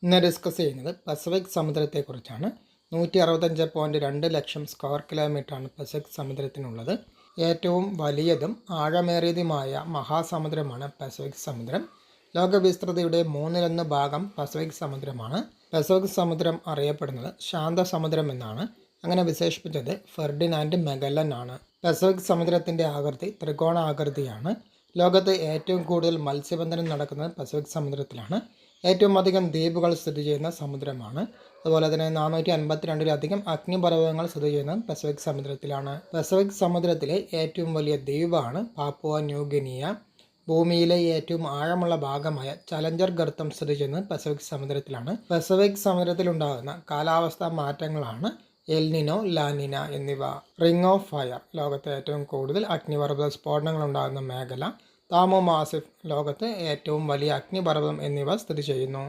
ഇന്ന് ഡിസ്കസ് ചെയ്യുന്നത് പസഫിക് സമുദ്രത്തെക്കുറിച്ചാണ്. 165.2 ലക്ഷം സ്ക്വയർ കിലോമീറ്ററാണ് പസഫിക് സമുദ്രത്തിനുള്ളത്. ഏറ്റവും വലിയതും ആഴമേറിയതുമായ മഹാസമുദ്രമാണ് പസഫിക് സമുദ്രം. ലോകവിസ്തൃതിയുടെ 1/3 ഭാഗം പസഫിക് സമുദ്രമാണ്. പസഫിക് സമുദ്രം അറിയപ്പെടുന്നത് ശാന്തസമുദ്രം എന്നാണ്. അങ്ങനെ വിശേഷിപ്പിച്ചത് ഫെർഡിനാൻഡ് മെഗല്ലൻ ആണ്. പസഫിക് സമുദ്രത്തിൻ്റെ ആകൃതി ത്രികോണാകൃതിയാണ്. ലോകത്ത് ഏറ്റവും കൂടുതൽ മത്സ്യബന്ധനം നടക്കുന്നത് പസഫിക് സമുദ്രത്തിലാണ്. ഏറ്റവും അധികം ദ്വീപുകൾ സ്ഥിതി ചെയ്യുന്ന സമുദ്രമാണ്. അതുപോലെ തന്നെ 452-ലധികം അഗ്നിപർവ്വതങ്ങൾ സ്ഥിതി ചെയ്യുന്നത് പസഫിക് സമുദ്രത്തിലാണ്. പസഫിക് സമുദ്രത്തിലെ ഏറ്റവും വലിയ ദ്വീപാണ് പാപ്പുവ ന്യൂഗിനിയ. ഭൂമിയിലെ ഏറ്റവും ആഴമുള്ള ഭാഗമായ ചലഞ്ചർ ഗർത്തം സ്ഥിതി ചെയ്യുന്നത് പസഫിക് സമുദ്രത്തിലാണ്. പസഫിക് സമുദ്രത്തിലുണ്ടാകുന്ന കാലാവസ്ഥാ മാറ്റങ്ങളാണ് എൽനിനോ, ലാനിന എന്നിവ. റിംഗ് ഓഫ് ഫയർ ലോകത്തെ ഏറ്റവും കൂടുതൽ അഗ്നിപർവ്വത സ്ഫോടനങ്ങൾ ഉണ്ടാകുന്ന മേഖല. താമോ മാസിഫ് ലോകത്ത് ഏറ്റവും വലിയ അഗ്നിപർവ്വതം എന്നിവ സ്ഥിതി ചെയ്യുന്നു.